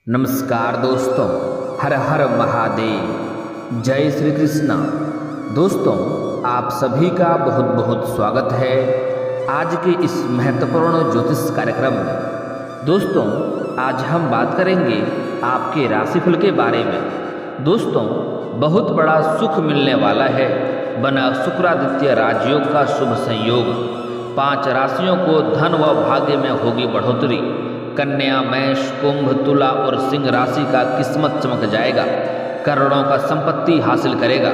नमस्कार दोस्तों, हर हर महादेव, जय श्री कृष्णा। दोस्तों, आप सभी का बहुत बहुत स्वागत है आज के इस महत्वपूर्ण ज्योतिष कार्यक्रम में। दोस्तों, आज हम बात करेंगे आपके राशिफल के बारे में। दोस्तों, बहुत बड़ा सुख मिलने वाला है। बना शुक्रादित्य राजयोग का शुभ संयोग। 5 राशियों को धन व भाग्य में होगी बढ़ोतरी। कन्या, मेष, कुंभ, तुला और सिंह राशि का किस्मत चमक जाएगा। करोड़ों का संपत्ति हासिल करेगा।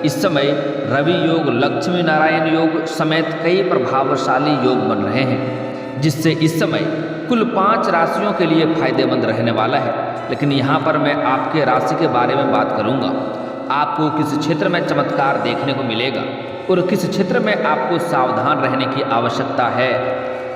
इस समय रवि योग, लक्ष्मी नारायण योग समेत कई प्रभावशाली योग बन रहे हैं, जिससे इस समय कुल 5 राशियों के लिए फायदेमंद रहने वाला है। लेकिन यहाँ पर मैं आपके राशि के बारे में बात करूँगा। आपको किस क्षेत्र में चमत्कार देखने को मिलेगा और किस क्षेत्र में आपको सावधान रहने की आवश्यकता है।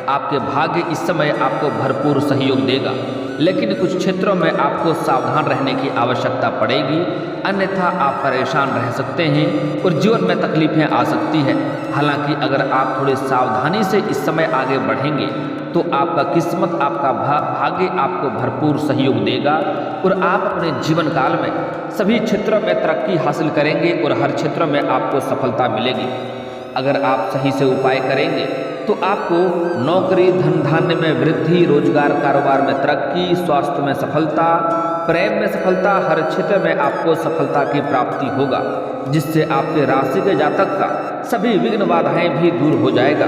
आपके भाग्य इस समय आपको भरपूर सहयोग देगा, लेकिन कुछ क्षेत्रों में आपको सावधान रहने की आवश्यकता पड़ेगी, अन्यथा आप परेशान रह सकते हैं और जीवन में तकलीफें आ सकती है। हालांकि अगर आप थोड़ी सावधानी से इस समय आगे बढ़ेंगे तो आपका किस्मत, आपका भाग्य आपको भरपूर सहयोग देगा और आप अपने जीवन काल में सभी क्षेत्रों में तरक्की हासिल करेंगे और हर क्षेत्र में आपको सफलता मिलेगी। अगर आप सही से उपाय करेंगे तो आपको नौकरी, धन धान्य में वृद्धि, रोजगार, कारोबार में तरक्की, स्वास्थ्य में सफलता, प्रेम में सफलता, हर क्षेत्र में आपको सफलता की प्राप्ति होगा, जिससे आपके राशि के जातक का सभी विघ्न बाधाएं भी दूर हो जाएगा।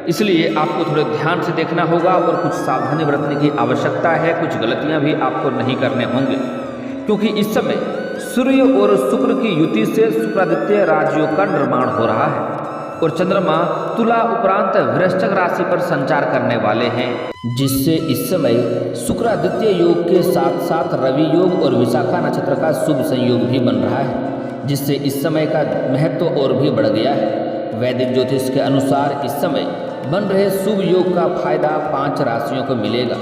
इसलिए आपको थोड़े ध्यान से देखना होगा और कुछ सावधानी बरतने की आवश्यकता है। कुछ गलतियां भी आपको नहीं करने होंगे, क्योंकि इस समय सूर्य और शुक्र की युति से शुक्रादित्य राजयोग का निर्माण हो रहा है और चंद्रमा तुला उपरांत वृश्चिक राशि पर संचार करने वाले हैं, जिससे इस समय शुक्रादित्य योग के साथ साथ रवि योग और विशाखा नक्षत्र का शुभ संयोग भी बन रहा है, जिससे इस समय का महत्व और भी बढ़ गया है। वैदिक ज्योतिष के अनुसार इस समय बन रहे शुभ योग का फायदा 5 राशियों को मिलेगा,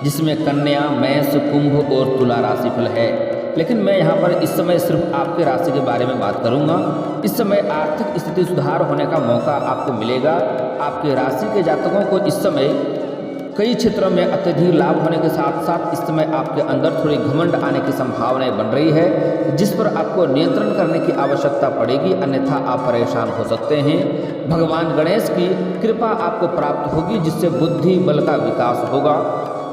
जिसमें कन्या, मेष, कुंभ और तुला राशिफल है। लेकिन मैं यहाँ पर इस समय सिर्फ आपके राशि के बारे में बात करूँगा। इस समय आर्थिक स्थिति सुधार होने का मौका आपको मिलेगा। आपके राशि के जातकों को इस समय कई क्षेत्रों में अत्यधिक लाभ होने के साथ साथ इस समय आपके अंदर थोड़ी घमंड आने की संभावनाएं बन रही है, जिस पर आपको नियंत्रण करने की आवश्यकता पड़ेगी, अन्यथा आप परेशान हो सकते हैं। भगवान गणेश की कृपा आपको प्राप्त होगी, जिससे बुद्धि बल का विकास होगा।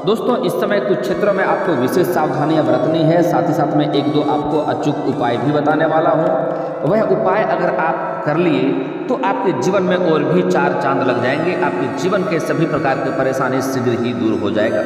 दोस्तों, इस समय कुछ क्षेत्रों में आपको विशेष सावधानियां बरतनी है। साथ ही साथ में 1-2 आपको अचूक उपाय भी बताने वाला हूं। वह उपाय अगर आप कर लिए तो आपके जीवन में और भी 4 चांद लग जाएंगे। आपके जीवन के सभी प्रकार की परेशानी शीघ्र ही दूर हो जाएगा।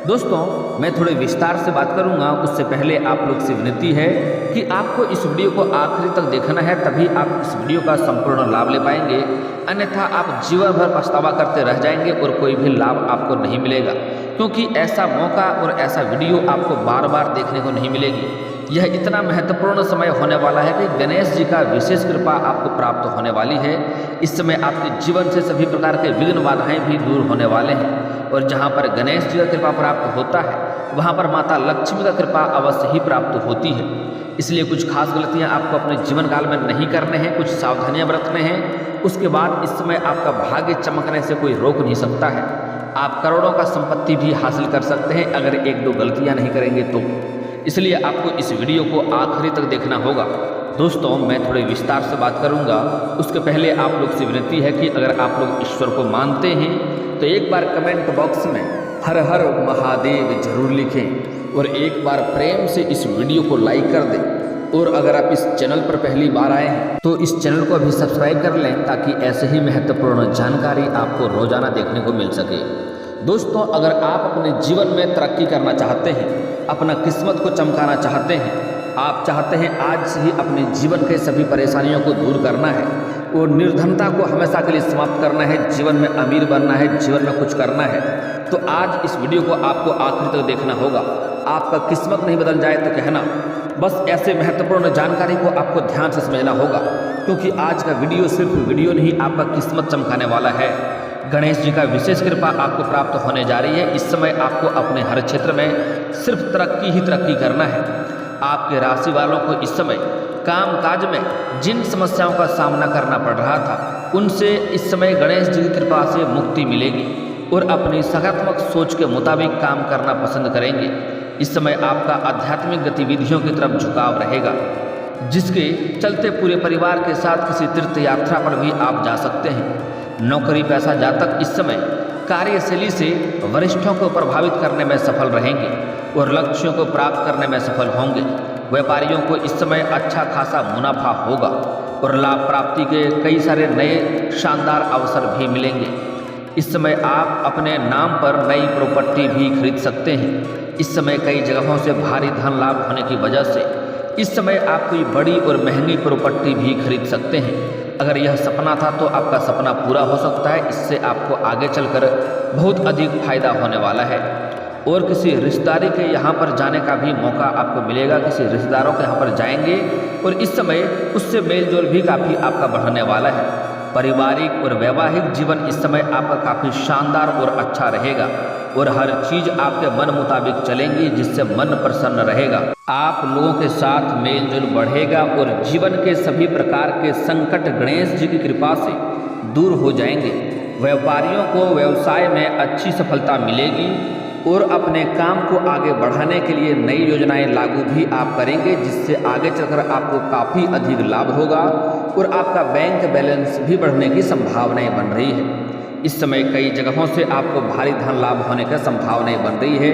दोस्तों, मैं थोड़े विस्तार से बात करूंगा, उससे पहले आप लोग से विनती है कि आपको इस वीडियो को आखिरी तक देखना है, तभी आप इस वीडियो का संपूर्ण लाभ ले पाएंगे। अन्यथा आप जीवन भर पछतावा करते रह जाएंगे और कोई भी लाभ आपको नहीं मिलेगा, क्योंकि ऐसा मौका और ऐसा वीडियो आपको बार बार देखने को नहीं मिलेगी। यह इतना महत्वपूर्ण समय होने वाला है कि गणेश जी का विशेष कृपा आपको प्राप्त होने वाली है। इस समय आपके जीवन से सभी प्रकार के विघ्न बाधाएं भी दूर होने वाले हैं और जहां पर गणेश जी का कृपा प्राप्त होता है वहां पर माता लक्ष्मी का कृपा अवश्य ही प्राप्त होती है। इसलिए कुछ खास गलतियां आपको अपने जीवन काल में नहीं करने हैं, कुछ सावधानियां बरतने हैं। उसके बाद इस समय आपका भाग्य चमकने से कोई रोक नहीं सकता है। आप करोड़ों का संपत्ति भी हासिल कर सकते हैं अगर 1-2 गलतियां नहीं करेंगे तो। इसलिए आपको इस वीडियो को आखिरी तक देखना होगा। दोस्तों, मैं थोड़े विस्तार से बात करूंगा। उसके पहले आप लोग से विनती है कि अगर आप लोग ईश्वर को मानते हैं तो एक बार कमेंट बॉक्स में हर हर महादेव जरूर लिखें और एक बार प्रेम से इस वीडियो को लाइक कर दें। और अगर आप इस चैनल पर पहली बार आए हैं तो इस चैनल को अभी सब्सक्राइब कर लें, ताकि ऐसे ही महत्वपूर्ण जानकारी आपको रोजाना देखने को मिल सके। दोस्तों, अगर आप अपने जीवन में तरक्की करना चाहते हैं, अपना किस्मत को चमकाना चाहते हैं, आप चाहते हैं आज से ही अपने जीवन के सभी परेशानियों को दूर करना है और निर्धनता को हमेशा के लिए समाप्त करना है, जीवन में अमीर बनना है, जीवन में कुछ करना है, तो आज इस वीडियो को आपको आखिर तक देखना होगा। आपका किस्मत नहीं बदल जाए तो कहना। बस ऐसे महत्वपूर्ण जानकारी को आपको ध्यान से समझना होगा, क्योंकि आज का वीडियो सिर्फ वीडियो नहीं, आपका किस्मत चमकाने वाला है। गणेश जी का विशेष कृपा आपको प्राप्त होने जा रही है। इस समय आपको अपने हर क्षेत्र में सिर्फ तरक्की ही तरक्की करना है। आपके राशि वालों को इस समय काम काज में जिन समस्याओं का सामना करना पड़ रहा था, उनसे इस समय गणेश जी की कृपा से मुक्ति मिलेगी और अपनी सकारात्मक सोच के मुताबिक काम करना पसंद करेंगे। इस समय आपका आध्यात्मिक गतिविधियों की तरफ झुकाव रहेगा, जिसके चलते पूरे परिवार के साथ किसी तीर्थ यात्रा पर भी आप जा सकते हैं। नौकरी पैसा जातक इस समय कार्यशैली से वरिष्ठों को प्रभावित करने में सफल रहेंगे और लक्ष्यों को प्राप्त करने में सफल होंगे। व्यापारियों को इस समय अच्छा खासा मुनाफा होगा और लाभ प्राप्ति के कई सारे नए शानदार अवसर भी मिलेंगे। इस समय आप अपने नाम पर नई प्रॉपर्टी भी खरीद सकते हैं। इस समय कई जगहों से भारी धन लाभ होने की वजह से इस समय आप कोई बड़ी और महंगी प्रॉपर्टी भी खरीद सकते हैं। अगर यह सपना था तो आपका सपना पूरा हो सकता है। इससे आपको आगे चलकर बहुत अधिक फायदा होने वाला है और किसी रिश्तेदारी के यहाँ पर जाने का भी मौका आपको मिलेगा। किसी रिश्तेदारों के यहाँ पर जाएंगे और इस समय उससे मेल जोल भी काफ़ी आपका बढ़ने वाला है। पारिवारिक और वैवाहिक जीवन इस समय आपका काफ़ी शानदार और अच्छा रहेगा और हर चीज़ आपके मन मुताबिक चलेंगी, जिससे मन प्रसन्न रहेगा। आप लोगों के साथ मेल जोल बढ़ेगा और जीवन के सभी प्रकार के संकट गणेश जी की कृपा से दूर हो जाएंगे। व्यापारियों को व्यवसाय में अच्छी सफलता मिलेगी और अपने काम को आगे बढ़ाने के लिए नई योजनाएं लागू भी आप करेंगे, जिससे आगे चलकर आपको काफ़ी अधिक लाभ होगा और आपका बैंक बैलेंस भी बढ़ने की संभावनाएं बन रही है। इस समय कई जगहों से आपको भारी धन लाभ होने की संभावनाएं बन रही है।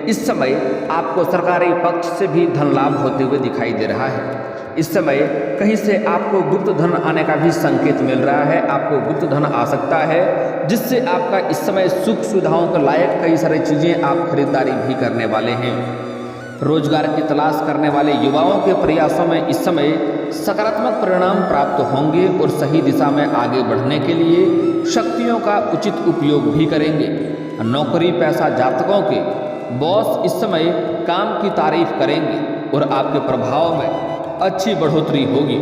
इस समय आपको सरकारी पक्ष से भी धन लाभ होते हुए दिखाई दे रहा है। इस समय कहीं से आपको गुप्त धन आने का भी संकेत मिल रहा है। आपको गुप्त धन आ सकता है, जिससे आपका इस समय सुख सुविधाओं के लायक कई सारी चीज़ें आप खरीदारी भी करने वाले हैं। रोजगार की तलाश करने वाले युवाओं के प्रयासों में इस समय सकारात्मक परिणाम प्राप्त होंगे और सही दिशा में आगे बढ़ने के लिए शक्तियों का उचित उपयोग भी करेंगे। नौकरी पैसा जातकों के बॉस इस समय काम की तारीफ करेंगे और आपके प्रभाव में अच्छी बढ़ोतरी होगी,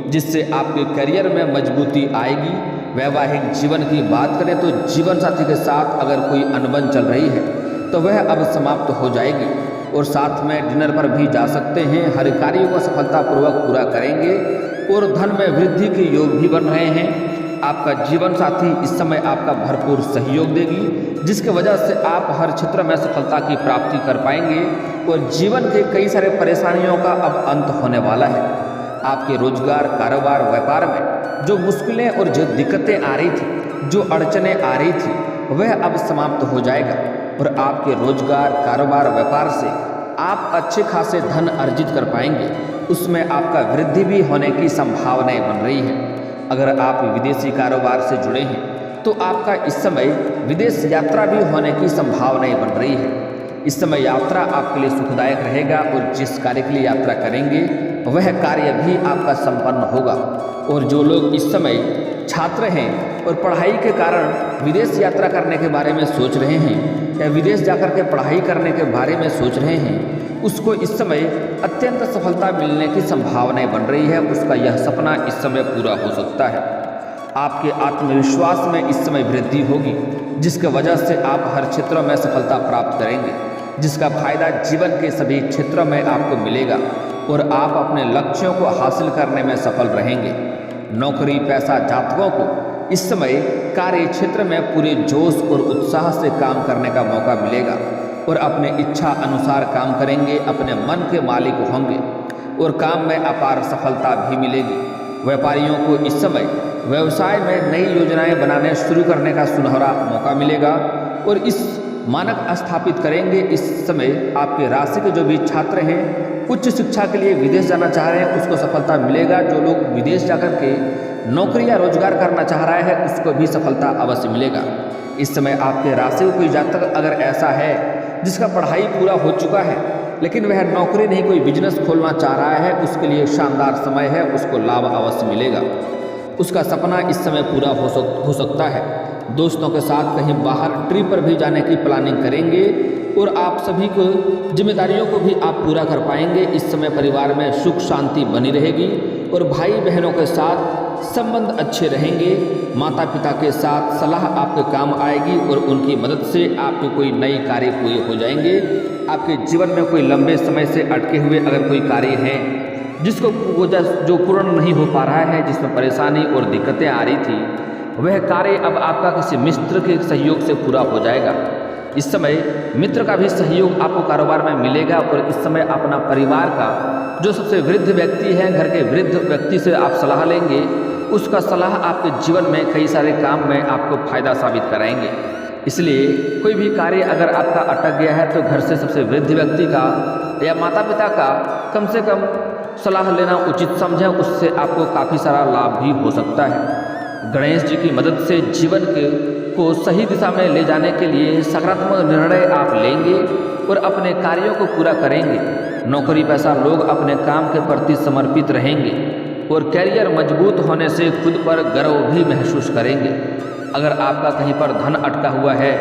जिससे आपके करियर में मजबूती आएगी। वैवाहिक जीवन की बात करें तो जीवन साथी के साथ अगर कोई अनबन चल रही है तो वह अब समाप्त हो जाएगी और साथ में डिनर पर भी जा सकते हैं। हर कार्यों को सफलतापूर्वक पूरा करेंगे और धन में वृद्धि के योग भी बन रहे हैं। आपका जीवन साथी इस समय आपका भरपूर सहयोग देगी, जिसकी वजह से आप हर क्षेत्र में सफलता की प्राप्ति कर पाएंगे और जीवन के कई सारे परेशानियों का अब अंत होने वाला है। आपके रोजगार, कारोबार, व्यापार में जो मुश्किलें और जो दिक्कतें आ रही थी, जो अड़चनें आ रही थी, वह अब समाप्त हो जाएगा और आपके रोजगार, कारोबार, व्यापार से आप अच्छे खासे धन अर्जित कर पाएंगे। उसमें आपका वृद्धि भी होने की संभावनाएं बन रही है। अगर आप विदेशी कारोबार से जुड़े हैं तो आपका इस समय विदेश यात्रा भी होने की संभावनाएं बन रही है। इस समय यात्रा आपके लिए सुखदायक रहेगा और जिस कार्य के लिए यात्रा करेंगे वह कार्य भी आपका संपन्न होगा। और जो लोग इस समय छात्र हैं और पढ़ाई के कारण विदेश यात्रा करने के बारे में सोच रहे हैं या विदेश जाकर के पढ़ाई करने के बारे में सोच रहे हैं, उसको इस समय अत्यंत सफलता मिलने की संभावनाएं बन रही है। उसका यह सपना इस समय पूरा हो सकता है। आपके आत्मविश्वास में इस समय वृद्धि होगी, जिसकी वजह से आप हर क्षेत्रों में सफलता प्राप्त करेंगे, जिसका फायदा जीवन के सभी क्षेत्रों में आपको मिलेगा और आप अपने लक्ष्यों को हासिल करने में सफल रहेंगे। नौकरी पैसा जातकों को इस समय कार्य क्षेत्र में पूरे जोश और उत्साह से काम करने का मौका मिलेगा और अपने इच्छा अनुसार काम करेंगे, अपने मन के मालिक होंगे और काम में अपार सफलता भी मिलेगी। व्यापारियों को इस समय व्यवसाय में नई योजनाएं बनाने शुरू करने का सुनहरा मौका मिलेगा और इस मानक स्थापित करेंगे। इस समय आपके राशि के जो भी छात्र हैं, उच्च शिक्षा के लिए विदेश जाना चाह रहे हैं, उसको सफलता मिलेगा। जो लोग विदेश जाकर के नौकरी या रोजगार करना चाह रहा है, उसको भी सफलता अवश्य मिलेगा। इस समय आपके राशि को कोई जातक अगर ऐसा है जिसका पढ़ाई पूरा हो चुका है लेकिन वह नौकरी नहीं कोई बिजनेस खोलना चाह रहा है, उसके लिए शानदार समय है, उसको लाभ अवश्य मिलेगा। उसका सपना इस समय पूरा हो सकता है। दोस्तों के साथ कहीं बाहर ट्रिप पर भी जाने की प्लानिंग करेंगे और आप सभी को जिम्मेदारियों को भी आप पूरा कर पाएंगे। इस समय परिवार में सुख शांति बनी रहेगी और भाई बहनों के साथ संबंध अच्छे रहेंगे। माता पिता के साथ सलाह आपके काम आएगी और उनकी मदद से आपके कोई नए कार्य पूरे हो जाएंगे। आपके जीवन में कोई लंबे समय से अटके हुए अगर कोई कार्य है जिसको जो पूर्ण नहीं हो पा रहा है, जिसमें परेशानी और दिक्कतें आ रही थी, वह कार्य अब आपका किसी मित्र के सहयोग से पूरा हो जाएगा। इस समय मित्र का भी सहयोग आपको कारोबार में मिलेगा और इस समय अपना परिवार का जो सबसे वृद्ध व्यक्ति है, घर के वृद्ध व्यक्ति से आप सलाह लेंगे, उसका सलाह आपके जीवन में कई सारे काम में आपको फायदा साबित कराएंगे। इसलिए कोई भी कार्य अगर आपका अटक गया है तो घर से सबसे वृद्ध व्यक्ति का या माता पिता का कम से कम सलाह लेना उचित समझें, उससे आपको काफ़ी सारा लाभ भी हो सकता है। गणेश जी की मदद से जीवन को सही दिशा में ले जाने के लिए सकारात्मक निर्णय आप लेंगे और अपने कार्यों को पूरा करेंगे। नौकरी पेशा लोग अपने काम के प्रति समर्पित रहेंगे और कैरियर मजबूत होने से खुद पर गर्व भी महसूस करेंगे। अगर आपका कहीं पर धन अटका हुआ है,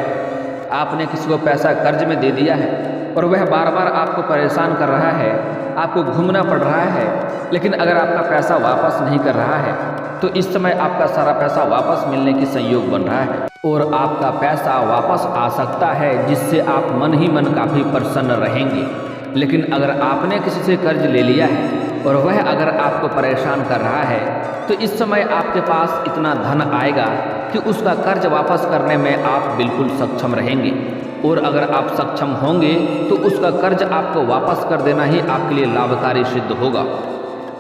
आपने किसी को पैसा कर्ज में दे दिया है और वह बार बार आपको परेशान कर रहा है, आपको घूमना पड़ रहा है, लेकिन अगर आपका पैसा वापस नहीं कर रहा है तो इस समय आपका सारा पैसा वापस मिलने की संयोग बन रहा है और आपका पैसा वापस आ सकता है, जिससे आप मन ही मन काफ़ी प्रसन्न रहेंगे। लेकिन अगर आपने किसी से कर्ज ले लिया है और वह अगर आपको परेशान कर रहा है तो इस समय आपके पास इतना धन आएगा कि उसका कर्ज वापस करने में आप बिल्कुल सक्षम रहेंगे और अगर आप सक्षम होंगे तो उसका कर्ज आपको वापस कर देना ही आपके लिए लाभकारी सिद्ध होगा।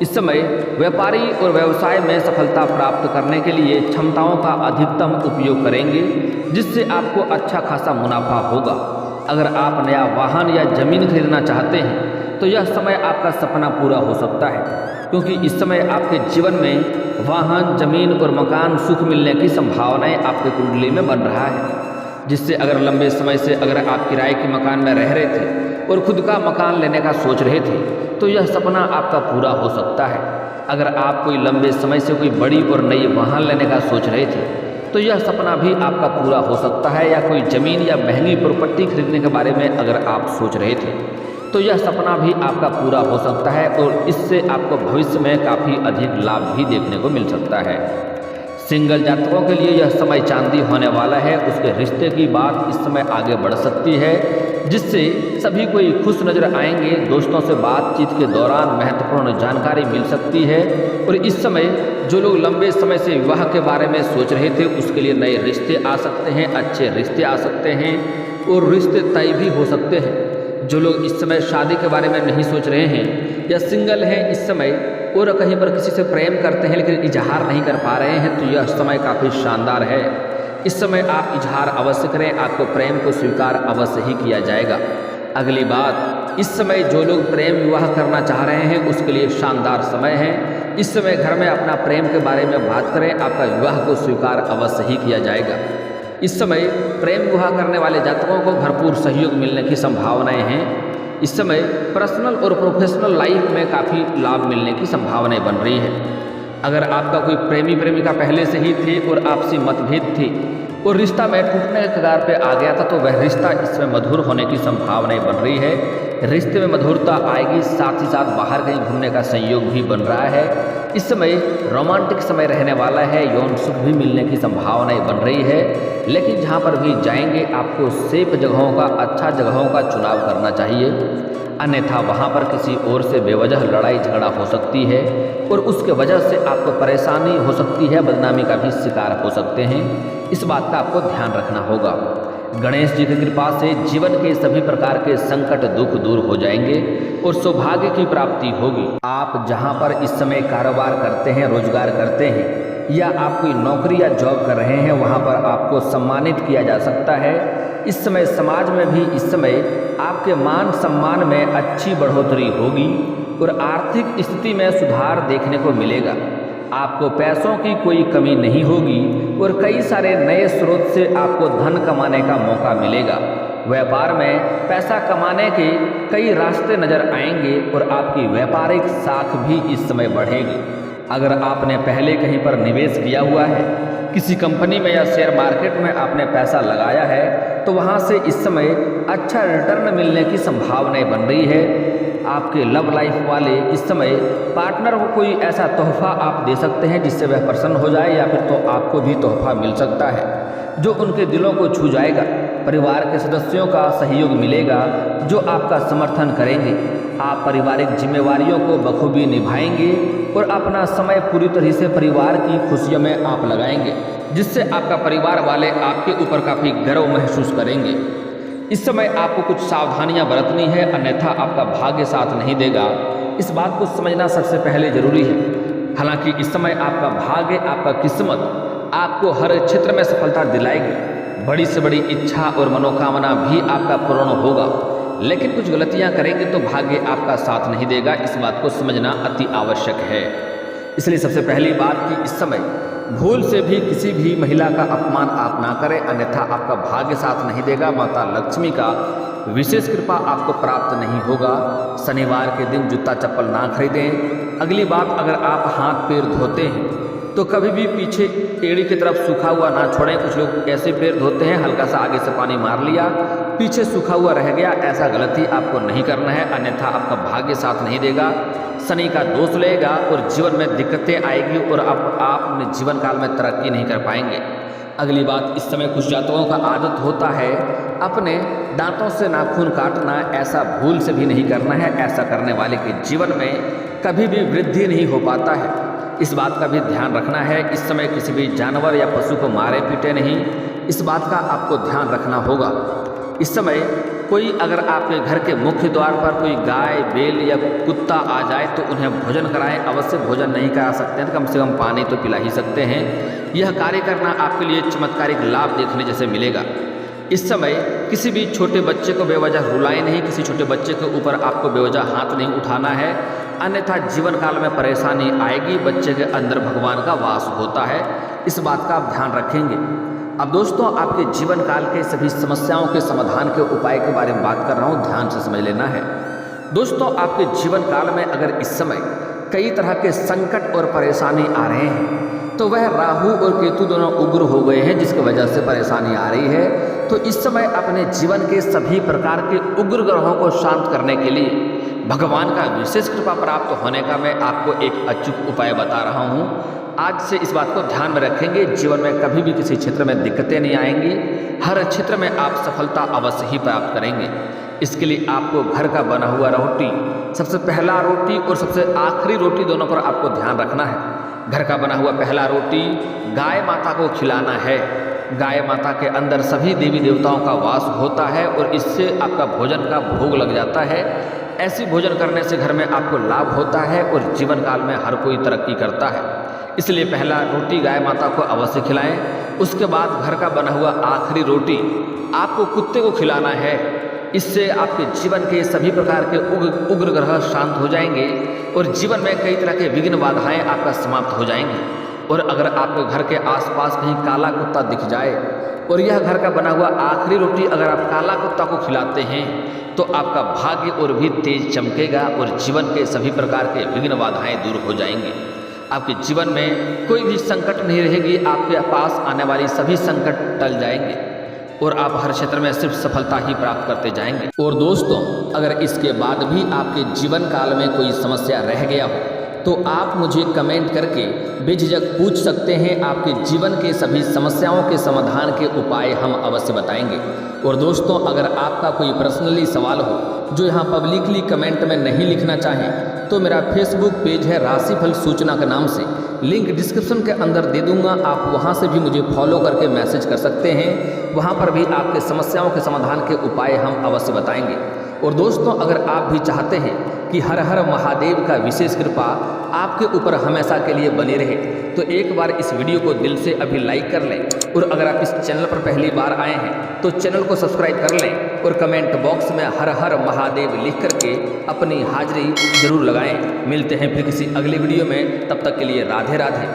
इस समय व्यापारी और व्यवसाय में सफलता प्राप्त करने के लिए क्षमताओं का अधिकतम उपयोग करेंगे, जिससे आपको अच्छा खासा मुनाफा होगा। अगर आप नया वाहन या जमीन खरीदना चाहते हैं तो यह समय आपका सपना पूरा हो सकता है, क्योंकि इस समय आपके जीवन में वाहन, जमीन और मकान सुख मिलने की संभावनाएं आपके कुंडली में बन रहा है। जिससे अगर लंबे समय से अगर आप किराए के मकान में रह रहे थे और खुद का मकान लेने का सोच रहे थे तो यह सपना आपका पूरा हो सकता है। अगर आप कोई लंबे समय से कोई बड़ी और नई वाहन लेने का सोच रहे थे तो यह सपना भी आपका पूरा हो सकता है। या कोई ज़मीन या महंगी प्रॉपर्टी खरीदने के बारे में अगर आप सोच रहे थे तो यह सपना भी आपका पूरा हो सकता है और इससे आपको भविष्य में काफ़ी अधिक लाभ भी देखने को मिल सकता है। सिंगल जातकों के लिए यह समय चांदी होने वाला है। उसके रिश्ते की बात इस समय आगे बढ़ सकती है, जिससे सभी कोई खुश नजर आएंगे। दोस्तों से बातचीत के दौरान महत्वपूर्ण जानकारी मिल सकती है और इस समय जो लोग लंबे समय से विवाह के बारे में सोच रहे थे उसके लिए नए रिश्ते आ सकते हैं, अच्छे रिश्ते आ सकते हैं और रिश्ते तय भी हो सकते हैं। जो लोग इस समय शादी के बारे में नहीं सोच रहे हैं या सिंगल हैं इस समय और कहीं पर किसी से प्रेम करते हैं लेकिन इजहार नहीं कर पा रहे हैं तो यह समय काफ़ी शानदार है। इस समय आप इजहार अवश्य करें, आपको प्रेम को स्वीकार अवश्य ही किया जाएगा। अगली बात, इस समय जो लोग प्रेम विवाह करना चाह रहे हैं उसके लिए शानदार समय है। इस समय घर में अपना प्रेम के बारे में बात करें, आपका विवाह को स्वीकार अवश्य ही किया जाएगा। इस समय प्रेम विवाह करने वाले जातकों को भरपूर सहयोग मिलने की संभावनाएं हैं। इस समय पर्सनल और प्रोफेशनल लाइफ में काफ़ी लाभ मिलने की संभावनाएं बन रही है। अगर आपका कोई प्रेमी प्रेमिका पहले से ही थे और आपसी मतभेद थी और रिश्ता में टूटने के कगार पे आ गया था तो वह रिश्ता इसमें मधुर होने की संभावनाएं बन रही है। रिश्ते में मधुरता आएगी, साथ ही साथ बाहर कहीं घूमने का संयोग भी बन रहा है। इस समय रोमांटिक समय रहने वाला है, यौन सुख भी मिलने की संभावनाएं बन रही है। लेकिन जहां पर भी जाएंगे आपको सेफ जगहों का, अच्छा जगहों का चुनाव करना चाहिए, अन्यथा वहां पर किसी और से बेवजह लड़ाई झगड़ा हो सकती है और उसके वजह से आपको परेशानी हो सकती है, बदनामी का भी शिकार हो सकते हैं। इस बात का आपको ध्यान रखना होगा। गणेश जी की कृपा से जीवन के सभी प्रकार के संकट दुख दूर हो जाएंगे और सौभाग्य की प्राप्ति होगी। आप जहां पर इस समय कारोबार करते हैं, रोजगार करते हैं या आप कोई नौकरी या जॉब कर रहे हैं, वहां पर आपको सम्मानित किया जा सकता है। इस समय समाज में भी इस समय आपके मान सम्मान में अच्छी बढ़ोतरी होगी और आर्थिक स्थिति में सुधार देखने को मिलेगा। आपको पैसों की कोई कमी नहीं होगी और कई सारे नए स्रोत से आपको धन कमाने का मौका मिलेगा। व्यापार में पैसा कमाने के कई रास्ते नजर आएंगे और आपकी व्यापारिक साख भी इस समय बढ़ेगी। अगर आपने पहले कहीं पर निवेश किया हुआ है, किसी कंपनी में या शेयर मार्केट में आपने पैसा लगाया है तो वहां से इस समय अच्छा रिटर्न मिलने की संभावनाएं बन रही है। आपके लव लाइफ वाले इस समय पार्टनर को कोई ऐसा तोहफा आप दे सकते हैं जिससे वह प्रसन्न हो जाए, या फिर तो आपको भी तोहफा मिल सकता है जो उनके दिलों को छू जाएगा। परिवार के सदस्यों का सहयोग मिलेगा जो आपका समर्थन करेंगे। आप पारिवारिक जिम्मेवारियों को बखूबी निभाएंगे और अपना समय पूरी तरह से परिवार की खुशियों में आप लगाएंगे, जिससे आपका परिवार वाले आपके ऊपर काफ़ी गर्व महसूस करेंगे। इस समय आपको कुछ सावधानियां बरतनी है, अन्यथा आपका भाग्य साथ नहीं देगा। इस बात को समझना सबसे पहले जरूरी है। हालांकि इस समय आपका भाग्य, आपका किस्मत आपको हर क्षेत्र में सफलता दिलाएगी। बड़ी से बड़ी इच्छा और मनोकामना भी आपका पूर्ण होगा, लेकिन कुछ गलतियां करेंगे तो भाग्य आपका साथ नहीं देगा। इस बात को समझना अति आवश्यक है। इसलिए सबसे पहली बात कि इस समय भूल से भी किसी भी महिला का अपमान आप ना करें, अन्यथा आपका भाग्य साथ नहीं देगा। माता लक्ष्मी का विशेष कृपा आपको प्राप्त नहीं होगा। शनिवार के दिन जूता चप्पल ना खरीदें। अगली बात, अगर आप हाथ पैर धोते हैं तो कभी भी पीछे एड़ी की तरफ सूखा हुआ ना छोड़ें। कुछ लोग ऐसे पैर धोते हैं, हल्का सा आगे से पानी मार लिया, पीछे सूखा हुआ रह गया। ऐसा गलती आपको नहीं करना है, अन्यथा आपका भाग्य साथ नहीं देगा। शनि का दोष लेगा और जीवन में दिक्कतें आएगी और आप अपने जीवन काल में तरक्की नहीं कर पाएंगे। अगली बात, इस समय कुछ जातकों का आदत होता है अपने दांतों से नाखून काटना। ऐसा भूल से भी नहीं करना है। ऐसा करने वाले के जीवन में कभी भी वृद्धि नहीं हो पाता है। इस बात का भी ध्यान रखना है। इस समय किसी भी जानवर या पशु को मारे पीटे नहीं, इस बात का आपको ध्यान रखना होगा। इस समय कोई अगर आपके घर के मुख्य द्वार पर कोई गाय, बैल या कुत्ता आ जाए तो उन्हें भोजन कराएं। अवश्य भोजन नहीं करा सकते हैं तो कम से कम पानी तो पिला ही सकते हैं। यह कार्य करना आपके लिए चमत्कारिक लाभ देखने जैसे मिलेगा। इस समय किसी भी छोटे बच्चे को बेवजह रुलाएं नहीं। किसी छोटे बच्चे के ऊपर आपको बेवजह हाथ नहीं उठाना है, अन्यथा जीवन काल में परेशानी आएगी। बच्चे के अंदर भगवान का वास होता है, इस बात का आप ध्यान रखेंगे। अब दोस्तों, आपके जीवन काल के सभी समस्याओं के समाधान के उपाय के बारे में बात कर रहा हूँ, ध्यान से समझ लेना है। दोस्तों, आपके जीवन काल में अगर इस समय कई तरह के संकट और परेशानी आ रहे हैं तो वह राहु और केतु दोनों उग्र हो गए हैं, जिसकी वजह से परेशानी आ रही है। तो इस समय अपने जीवन के सभी प्रकार के उग्र ग्रहों को शांत करने के लिए भगवान का विशेष कृपा प्राप्त होने का मैं आपको एक अचूक उपाय बता रहा हूँ। आज से इस बात को ध्यान में रखेंगे, जीवन में कभी भी किसी क्षेत्र में दिक्कतें नहीं आएंगी। हर क्षेत्र में आप सफलता अवश्य ही प्राप्त करेंगे। इसके लिए आपको घर का बना हुआ रोटी, सबसे पहला रोटी और सबसे आखिरी रोटी दोनों पर आपको ध्यान रखना है। घर का बना हुआ पहला रोटी गाय माता को खिलाना है। गाय माता के अंदर सभी देवी देवताओं का वास होता है और इससे आपका भोजन का भोग लग जाता है। ऐसी भोजन करने से घर में आपको लाभ होता है और जीवन काल में हर कोई तरक्की करता है। इसलिए पहला रोटी गाय माता को अवश्य खिलाएं। उसके बाद घर का बना हुआ आखिरी रोटी आपको कुत्ते को खिलाना है। इससे आपके जीवन के सभी प्रकार के उग्र ग्रह शांत हो जाएंगे और जीवन में कई तरह के विघ्न बाधाएं आपका समाप्त हो जाएंगी। और अगर आपके घर के आसपास कहीं काला कुत्ता दिख जाए और यह घर का बना हुआ आखिरी रोटी अगर आप काला कुत्ता को खिलाते हैं तो आपका भाग्य और भी तेज चमकेगा और जीवन के सभी प्रकार के विघ्न बाधाएं दूर हो जाएंगी। आपके जीवन में कोई भी संकट नहीं रहेगी। आपके पास आने वाली सभी संकट टल जाएंगे और आप हर क्षेत्र में सिर्फ सफलता ही प्राप्त करते जाएंगे। और दोस्तों, अगर इसके बाद भी आपके जीवन काल में कोई समस्या रह गया हो तो आप मुझे कमेंट करके बेझिझक पूछ सकते हैं। आपके जीवन के सभी समस्याओं के समाधान के उपाय हम अवश्य बताएंगे। और दोस्तों, अगर आपका कोई पर्सनली सवाल हो जो यहाँ पब्लिकली कमेंट में नहीं लिखना चाहें तो मेरा फेसबुक पेज है राशिफल सूचना के नाम से, लिंक डिस्क्रिप्शन के अंदर दे दूंगा। आप वहाँ से भी मुझे फॉलो करके मैसेज कर सकते हैं। वहाँ पर भी आपके समस्याओं के समाधान के उपाय हम अवश्य बताएंगे। और दोस्तों, अगर आप भी चाहते हैं कि हर हर महादेव का विशेष कृपा आपके ऊपर हमेशा के लिए बनी रहे तो एक बार इस वीडियो को दिल से अभी लाइक कर लें। और अगर आप इस चैनल पर पहली बार आए हैं तो चैनल को सब्सक्राइब कर लें और कमेंट बॉक्स में हर हर महादेव लिख करके अपनी हाजिरी जरूर लगाएं। मिलते हैं फिर किसी अगली वीडियो में, तब तक के लिए राधे राधे।